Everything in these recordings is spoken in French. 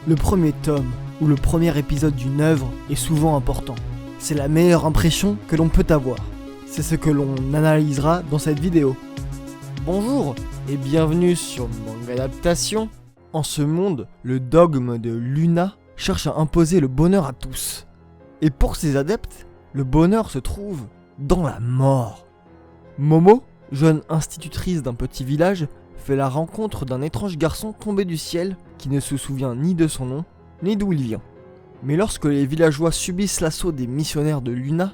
Le premier tome ou le premier épisode d'une œuvre est souvent important. C'est la meilleure impression que l'on peut avoir. C'est ce que l'on analysera dans cette vidéo. Bonjour et bienvenue sur Manga Adaptation. En ce monde, le dogme de Luna cherche à imposer le bonheur à tous. Et pour ses adeptes, le bonheur se trouve dans la mort. Momo, jeune institutrice d'un petit village, fait la rencontre d'un étrange garçon tombé du ciel qui ne se souvient ni de son nom, ni d'où il vient. Mais lorsque les villageois subissent l'assaut des missionnaires de Luna,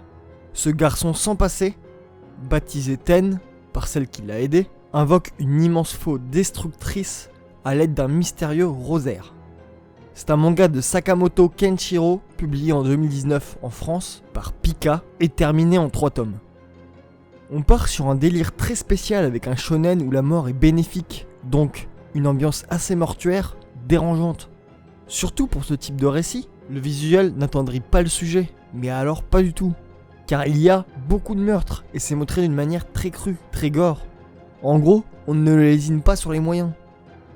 ce garçon sans passé, baptisé Ten par celle qui l'a aidé, invoque une immense faux destructrice à l'aide d'un mystérieux rosaire. C'est un manga de Sakamoto Kenshiro, publié en 2019 en France par Pika et terminé en 3 tomes. On part sur un délire très spécial avec un shonen où la mort est bénéfique, donc une ambiance assez mortuaire, dérangeante. Surtout pour ce type de récit, le visuel n'attendrit pas le sujet, mais alors pas du tout. Car il y a beaucoup de meurtres et c'est montré d'une manière très crue, très gore. En gros, on ne lésine pas sur les moyens.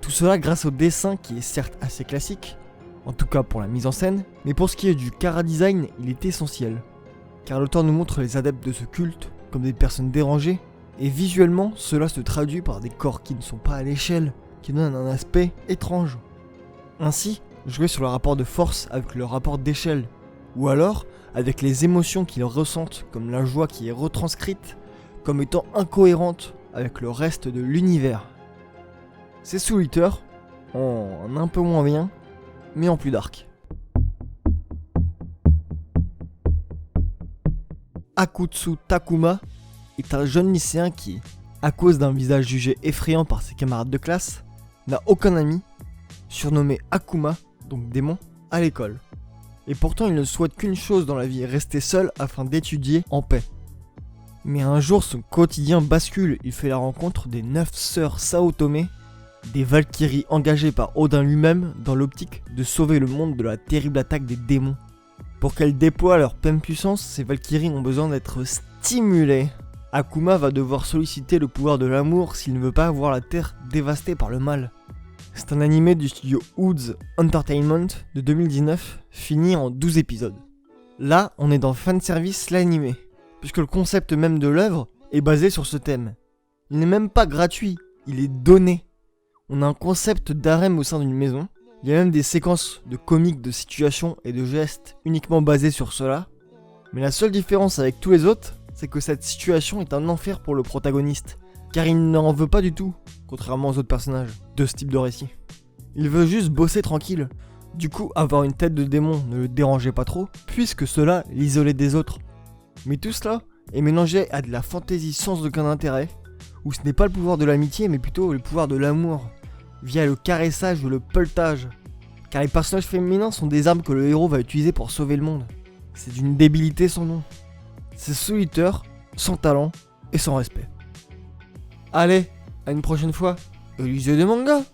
Tout cela grâce au dessin qui est certes assez classique, en tout cas pour la mise en scène, mais pour ce qui est du chara-design, il est essentiel. Car l'auteur nous montre les adeptes de ce culte comme des personnes dérangées, et visuellement cela se traduit par des corps qui ne sont pas à l'échelle, qui donnent un aspect étrange. Ainsi, jouer sur le rapport de force avec le rapport d'échelle, ou alors avec les émotions qu'ils ressentent comme la joie qui est retranscrite comme étant incohérente avec le reste de l'univers. C'est sous Twitter, en un peu moins bien, mais en plus dark. Akutsu Takuma est un jeune lycéen qui, à cause d'un visage jugé effrayant par ses camarades de classe, n'a aucun ami, surnommé Akuma, donc démon, à l'école. Et pourtant il ne souhaite qu'une chose dans la vie, rester seul afin d'étudier en paix. Mais un jour son quotidien bascule, il fait la rencontre des 9 sœurs Saotome, des Valkyries engagées par Odin lui-même dans l'optique de sauver le monde de la terrible attaque des démons. Pour qu'elles déploient leur pleine puissance, ces Valkyries ont besoin d'être stimulées. Akuma va devoir solliciter le pouvoir de l'amour s'il ne veut pas voir la Terre dévastée par le mal. C'est un animé du studio Woods Entertainment de 2019, fini en 12 épisodes. Là, on est dans fanservice l'animé, puisque le concept même de l'œuvre est basé sur ce thème. Il n'est même pas gratuit, il est donné. On a un concept d'harem au sein d'une maison. Il y a même des séquences de comiques, de situations et de gestes uniquement basées sur cela. Mais la seule différence avec tous les autres, c'est que cette situation est un enfer pour le protagoniste. Car il n'en veut pas du tout, contrairement aux autres personnages de ce type de récit. Il veut juste bosser tranquille. Du coup, avoir une tête de démon ne le dérangeait pas trop, puisque cela l'isolait des autres. Mais tout cela est mélangé à de la fantaisie sans aucun intérêt, où ce n'est pas le pouvoir de l'amitié, mais plutôt le pouvoir de l'amour, via le caressage ou le pelletage. Car les personnages féminins sont des armes que le héros va utiliser pour sauver le monde. C'est d'une débilité sans nom. C'est solitaire, sans talent et sans respect. Allez, à une prochaine fois, et lisez des mangas.